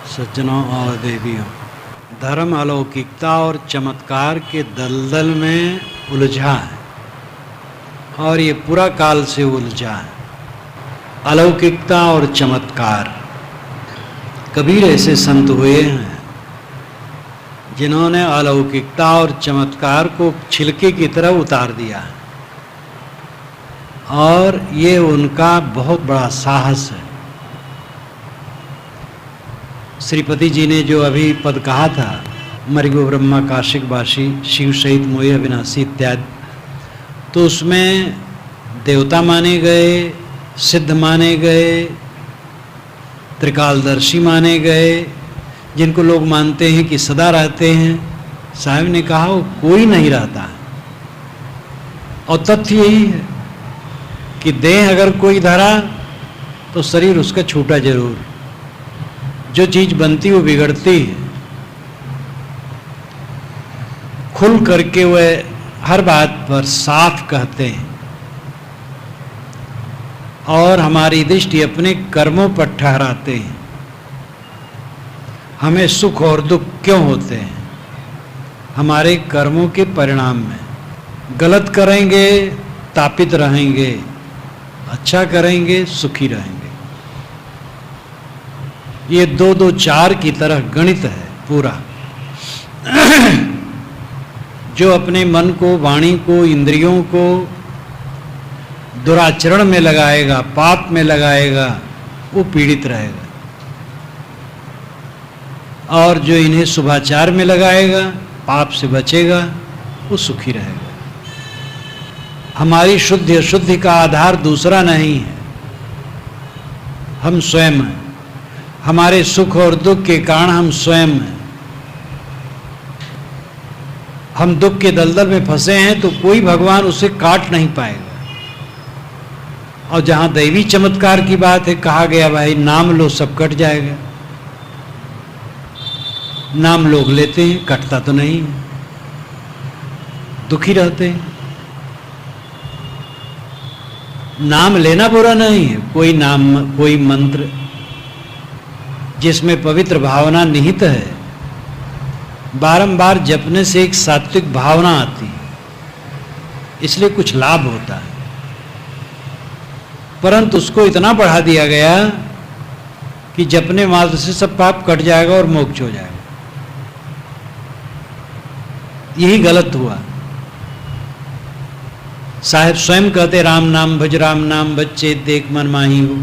सज्जनों और देवियों, धर्म अलौकिकता और चमत्कार के दलदल में उलझा है और ये पूरा काल से उलझा है। अलौकिकता और चमत्कार। कबीर ऐसे संत हुए हैं जिन्होंने अलौकिकता और चमत्कार को छिलके की तरह उतार दिया है और ये उनका बहुत बड़ा साहस है। श्रीपति जी ने जो अभी पद कहा था, मरिगो ब्रह्मा काशिक बासी शिव सहित मोहि अविनाशी इत्यादि, तो उसमें देवता माने गए, सिद्ध माने गए, त्रिकालदर्शी माने गए, जिनको लोग मानते हैं कि सदा रहते हैं। साहब ने कहा वो कोई नहीं रहता है। और तथ्य यही है कि देह अगर कोई धरा तो शरीर उसका छूटा जरूर। जो चीज बनती वो बिगड़ती है। खुल करके वह हर बात पर साफ कहते हैं और हमारी दृष्टि अपने कर्मों पर ठहराते हैं। हमें सुख और दुख क्यों होते हैं? हमारे कर्मों के परिणाम में। गलत करेंगे तापित रहेंगे, अच्छा करेंगे सुखी रहेंगे। ये 2-2-4 की तरह गणित है पूरा। जो अपने मन को, वाणी को, इंद्रियों को दुराचरण में लगाएगा, पाप में लगाएगा, वो पीड़ित रहेगा। और जो इन्हें शुभाचार में लगाएगा, पाप से बचेगा, वो सुखी रहेगा। हमारी शुद्धि अशुद्धि का आधार दूसरा नहीं है, हम स्वयं हैं। हमारे सुख और दुख के कारण हम स्वयं हैं। हम दुख के दलदल में फंसे हैं तो कोई भगवान उसे काट नहीं पाएगा। और जहां दैवी चमत्कार की बात है, कहा गया भाई नाम लो सब कट जाएगा। नाम लोग लेते हैं, कटता तो नहीं है, दुखी रहते हैं। नाम लेना बुरा नहीं है। कोई नाम, कोई मंत्र जिसमें पवित्र भावना निहित है, बारंबार जपने से एक सात्विक भावना आती है, इसलिए कुछ लाभ होता है। परंतु उसको इतना बढ़ा दिया गया कि जपने मात्र से सब पाप कट जाएगा और मोक्ष हो जाएगा। यही गलत हुआ। साहेब स्वयं कहते राम नाम भज चेत देख मन माही हो।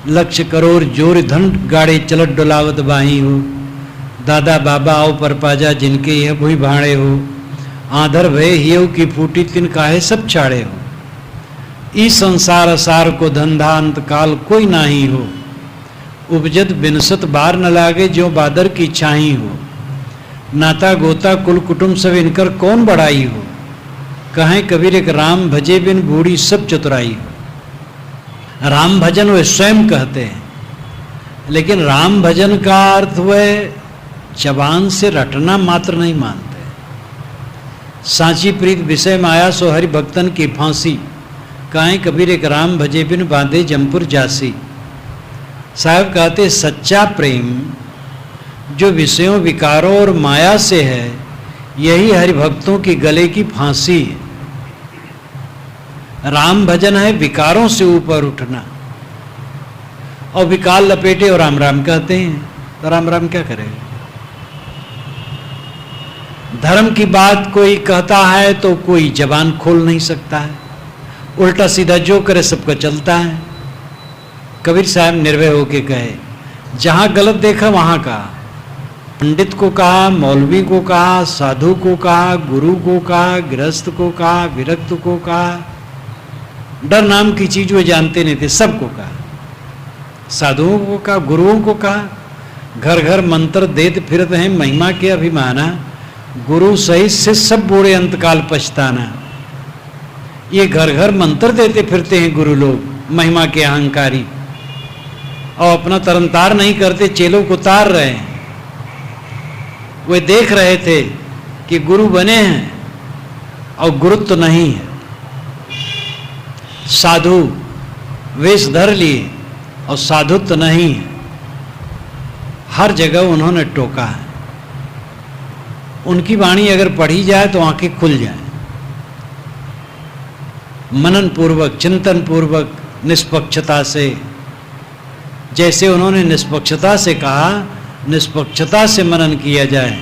लक्ष्य करोड़ जोर धन गाड़े चलत डोलावत बाही हो। दादा बाबा आओ पर पाजा जिनके यह भुई भाड़े हो। आधर भय हियो की फूटी तिन काहे सब छाड़े हो। ई संसार असार को धंधा अंत काल कोई नाही हो। उपजत बिनसत बार न लागे जो बादर की छाही हो। नाता गोता कुल कुटुंब सब इनकर कौन बढ़ाई हो। कहें कबीर एक राम भजे बिन बूढ़ी सब चतुराई हो। राम भजन वे स्वयं कहते हैं, लेकिन राम भजन का अर्थ वे जबान से रटना मात्र नहीं मानते। सांची प्रीत विषय माया सो हरि भक्तन की फांसी। कहें कबीर एक राम भजे बिन बांधे जमपुर जासी। साहब कहते सच्चा प्रेम जो विषयों, विकारों और माया से है, यही हरिभक्तों की गले की फांसी है। राम भजन है विकारों से ऊपर उठना। और विकार लपेटे और राम राम कहते हैं, तो राम राम क्या करेगा? धर्म की बात कोई कहता है तो कोई जबान खोल नहीं सकता है। उल्टा सीधा जो करे सबका चलता है। कबीर साहब निर्भय होके कहे, जहां गलत देखा वहां कहा। पंडित को कहा, मौलवी को कहा, साधु को कहा, गुरु को कहा, गृहस्थ को कहा, विरक्त को कहा। डर नाम की चीज वो जानते नहीं थे, सबको कहा। साधुओं को कहा, गुरुओं को कहा। घर घर मंत्र देते फिरते हैं महिमा के अभिमाना। गुरु सहित से सब बूढ़े अंतकाल पछताना। ये घर घर मंत्र देते फिरते हैं गुरु लोग, महिमा के अहंकारी, और अपना तरनतार नहीं करते, चेलों को तार रहे हैं। वे देख रहे थे कि गुरु बने हैं और गुरुत्व तो नहीं है। साधु वेश धर लिए और साधुत्व नहीं है। हर जगह उन्होंने टोका है। उनकी वाणी अगर पढ़ी जाए तो आंखें खुल जाएं। मनन पूर्वक, चिंतन पूर्वक, निष्पक्षता से, जैसे उन्होंने निष्पक्षता से कहा, निष्पक्षता से मनन किया जाए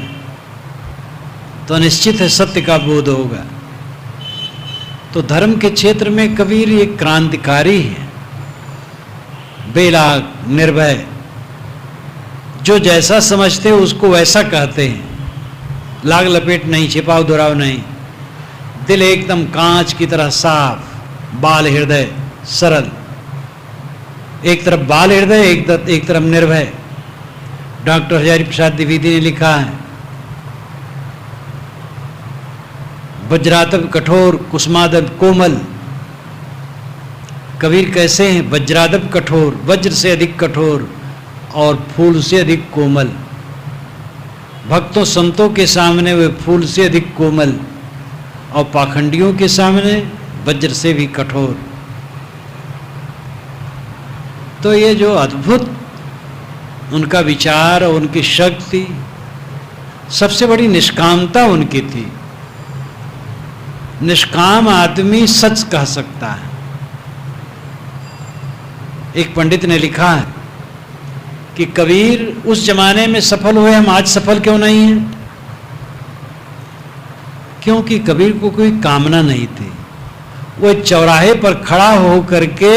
तो निश्चित है सत्य का बोध होगा। तो धर्म के क्षेत्र में कबीर एक क्रांतिकारी है, बेलाग, निर्भय, जो जैसा समझते उसको वैसा कहते हैं, लाग लपेट नहीं, छिपाव दुराव नहीं, दिल एकदम कांच की तरह साफ, बाल हृदय सरल, एक तरफ बाल हृदय, एक तरफ निर्भय। डॉक्टर हजारी प्रसाद द्विवेदी ने लिखा है, वज्रादभ कठोर कुसुमादभ कोमल। कबीर कैसे हैं? वज्रादभ कठोर, वज्र से अधिक कठोर और फूल से अधिक कोमल। भक्तों संतों के सामने वे फूल से अधिक कोमल और पाखंडियों के सामने वज्र से भी कठोर। तो ये जो अद्भुत उनका विचार और उनकी शक्ति, सबसे बड़ी निष्कामता उनकी थी। निष्काम आदमी सच कह सकता है। एक पंडित ने लिखा है कि कबीर उस जमाने में सफल हुए, हम आज सफल क्यों नहीं हैं? क्योंकि कबीर को कोई कामना नहीं थी। वो चौराहे पर खड़ा हो करके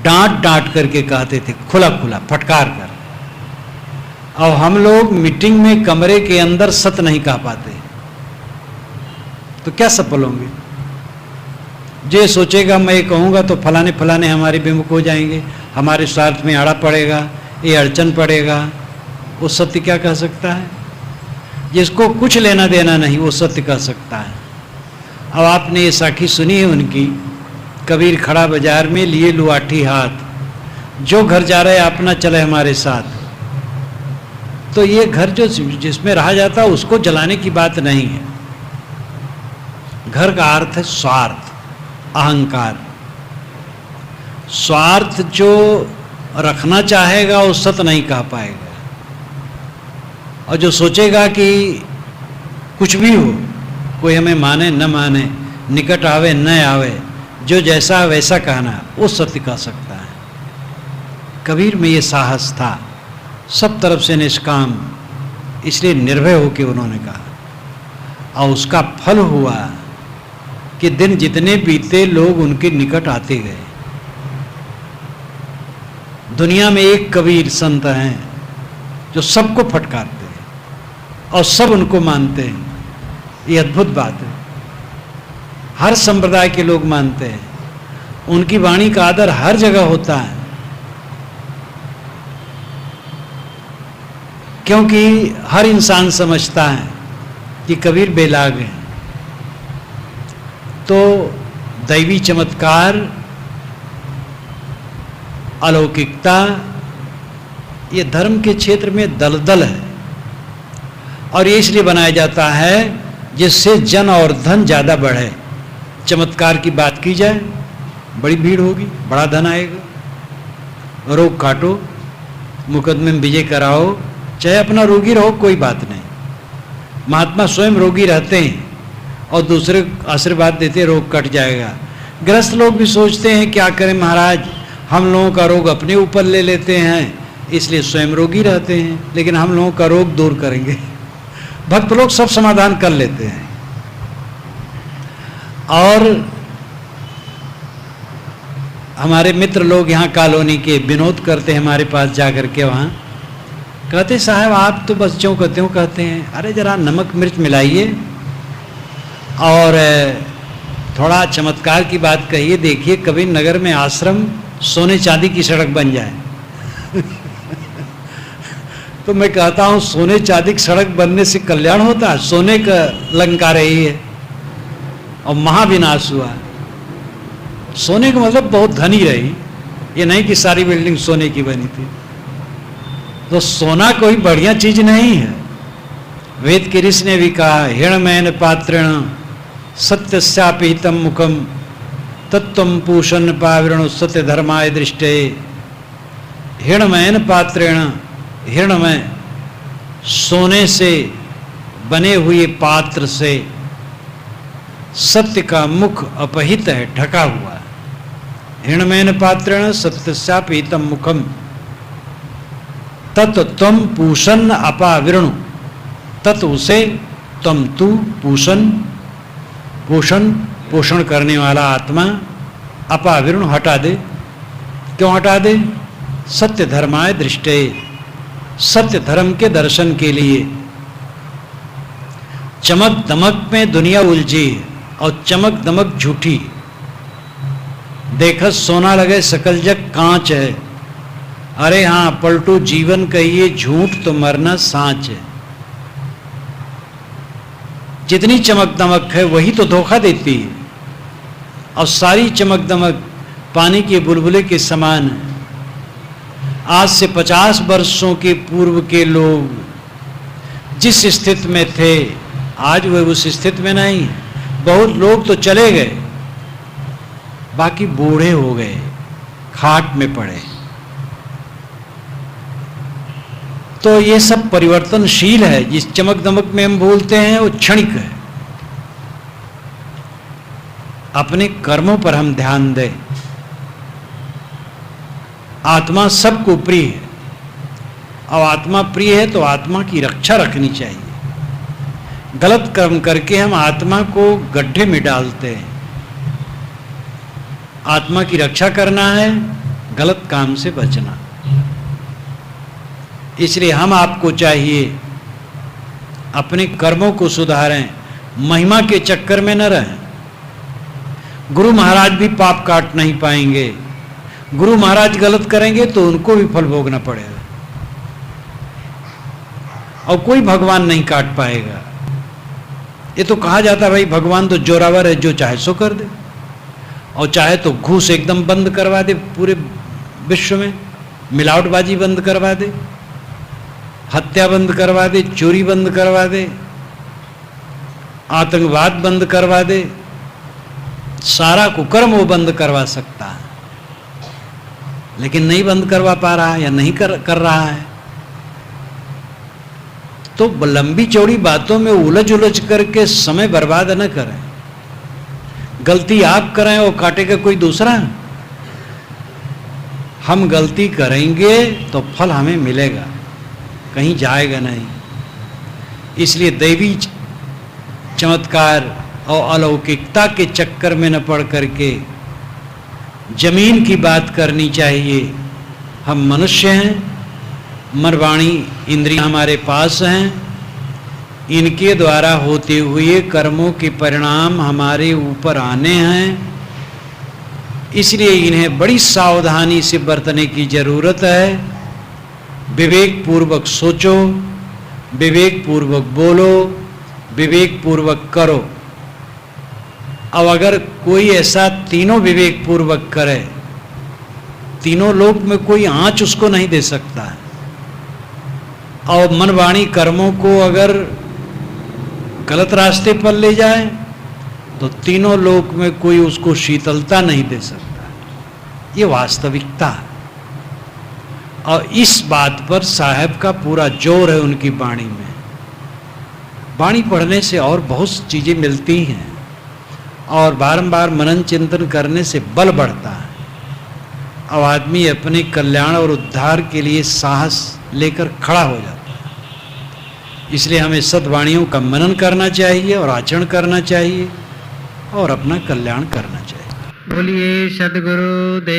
डांट डांट करके कहते थे, खुला खुला फटकार कर। और हम लोग मीटिंग में कमरे के अंदर सत्य नहीं कह पाते, तो क्या सफल होंगे? जे सोचेगा मैं ये कहूँगा तो फलाने फलाने हमारे विमुख हो जाएंगे, हमारे स्वार्थ में आड़ा पड़ेगा, ये अड़चन पड़ेगा, वो सत्य क्या कह सकता है? जिसको कुछ लेना देना नहीं वो सत्य कह सकता है। अब आपने ये साखी सुनी है उनकी, कबीर खड़ा बाजार में लिए लुआठी हाथ, जो घर जा रहे अपना चले हमारे साथ। तो ये घर जो जिसमें रहा जाता उसको जलाने की बात नहीं है। घर का अर्थ है स्वार्थ, अहंकार। स्वार्थ जो रखना चाहेगा वो सत्य नहीं कह पाएगा, और जो सोचेगा कि कुछ भी हो, कोई हमें माने न माने, निकट आवे न आवे, जो जैसा वैसा कहना, वो सत्य कह सकता है। कबीर में ये साहस था, सब तरफ से निष्काम, इसलिए निर्भय होकर उन्होंने कहा। और उसका फल हुआ कि दिन जितने बीते लोग उनके निकट आते गए। दुनिया में एक कबीर संत हैं जो सबको फटकारते हैं और सब उनको मानते हैं। ये अद्भुत बात है, हर संप्रदाय के लोग मानते हैं। उनकी वाणी का आदर हर जगह होता है, क्योंकि हर इंसान समझता है कि कबीर बेलाग हैं। तो दैवी चमत्कार, अलौकिकता, ये धर्म के क्षेत्र में दलदल है, और ये इसलिए बनाया जाता है जिससे जन और धन ज़्यादा बढ़े। चमत्कार की बात की जाए, बड़ी भीड़ होगी, बड़ा धन आएगा। रोग काटो, मुकदमे में विजय कराओ, चाहे अपना रोगी रहो, कोई बात नहीं। महात्मा स्वयं रोगी रहते हैं और दूसरे आशीर्वाद देते, रोग कट जाएगा। ग्रस्त लोग भी सोचते हैं क्या करें महाराज, हम लोगों का रोग अपने ऊपर ले लेते हैं, इसलिए स्वयं रोगी रहते हैं, लेकिन हम लोगों का रोग दूर करेंगे। भक्त लोग सब समाधान कर लेते हैं। और हमारे मित्र लोग यहाँ कॉलोनी के विनोद करते हैं हमारे पास जाकर के, वहाँ कहते साहब आप तो बस क्यों कहते हो, कहते हैं अरे जरा नमक मिर्च मिलाइए और थोड़ा चमत्कार की बात कहिए, देखिए कबीर नगर में आश्रम सोने चांदी की सड़क बन जाए। तो मैं कहता हूँ सोने चांदी की सड़क बनने से कल्याण होता है? सोने का लंका रही है और महाविनाश हुआ। सोने का मतलब बहुत धनी रही, ये नहीं कि सारी बिल्डिंग सोने की बनी थी। तो सोना कोई बढ़िया चीज नहीं है। वेद के ऋषि ने भी कहा, हिरणमयन पात्रेण सत्यस्यापिहितम मुखम तत्वम पूषण पावृण सत्य धर्माय दृष्टे। हिरणमयन पात्रेण, हिरणमय सोने से बने हुए पात्र से सत्य का मुख अपहित है, ढका हुआ है। हिरणमयन पात्रेण सत्यस्यापहितम मुखम तत् त्वम पूषण अपाविरणु, तत् उसे तम तू पोषण करने वाला आत्मा अपाविरण हटा दे। क्यों हटा दे? सत्य धर्माय दृष्टे, सत्य धर्म के दर्शन के लिए। चमक दमक में दुनिया उलझी और चमक दमक झूठी। देखत सोना लगे सकल जग कांच है। अरे हाँ पलटू जीवन कहिए झूठ तो मरना सांच है। जितनी चमक दमक है वही तो धोखा देती है, और सारी चमक दमक पानी के बुलबुले के समान है। आज से 50 वर्षों के पूर्व के लोग जिस स्थिति में थे आज वे उस स्थिति में नहीं। बहुत लोग तो चले गए, बाकी बूढ़े हो गए, खाट में पड़े। तो ये सब परिवर्तनशील है। जिस चमक दमक में हम बोलते हैं वो क्षणिक है। अपने कर्मों पर हम ध्यान दें। आत्मा सबको प्रिय है, और आत्मा प्रिय है तो आत्मा की रक्षा रखनी चाहिए। गलत कर्म करके हम आत्मा को गड्ढे में डालते हैं। आत्मा की रक्षा करना है, गलत काम से बचना। इसलिए हम आपको चाहिए अपने कर्मों को सुधारें, महिमा के चक्कर में न रहें। गुरु महाराज भी पाप काट नहीं पाएंगे। गुरु महाराज गलत करेंगे तो उनको भी फल भोगना पड़ेगा, और कोई भगवान नहीं काट पाएगा। ये तो कहा जाता है भाई भगवान तो जोरावर है, जो चाहे सो कर दे, और चाहे तो घूस एकदम बंद करवा दे, पूरे विश्व में मिलावटबाजी बंद करवा दे, हत्या बंद करवा दे, चोरी बंद करवा दे, आतंकवाद बंद करवा दे, सारा कुकर्म वो बंद करवा सकता है। लेकिन नहीं बंद करवा पा रहा है या नहीं कर रहा है। तो लंबी चौड़ी बातों में उलझ उलझ करके समय बर्बाद न करें। गलती आप करें और काटेगा कोई दूसरा। हम गलती करेंगे तो फल हमें मिलेगा, कहीं जाएगा नहीं। इसलिए दैवी चमत्कार और अलौकिकता के चक्कर में न पड़ करके जमीन की बात करनी चाहिए। हम मनुष्य हैं, मन वाणी इंद्रियां हमारे पास हैं, इनके द्वारा होते हुए कर्मों के परिणाम हमारे ऊपर आने हैं। इसलिए इन्हें बड़ी सावधानी से बरतने की जरूरत है। विवेक पूर्वक सोचो, विवेक पूर्वक बोलो, विवेक पूर्वक करो। अब अगर कोई ऐसा तीनों विवेक पूर्वक करे, तीनों लोक में कोई आंच उसको नहीं दे सकता है। और मन वाणी कर्मों को अगर गलत रास्ते पर ले जाए तो तीनों लोक में कोई उसको शीतलता नहीं दे सकता। ये वास्तविकता है, और इस बात पर साहब का पूरा जोर है उनकी वाणी में। वाणी पढ़ने से और बहुत चीजें मिलती हैं, और बारंबार मनन चिंतन करने से बल बढ़ता है। अब आदमी अपने कल्याण और उद्धार के लिए साहस लेकर खड़ा हो जाता है। इसलिए हमें सद्वाणियों का मनन करना चाहिए और आचरण करना चाहिए और अपना कल्याण करना चाहिए। बोलिए सद्गुरु देव।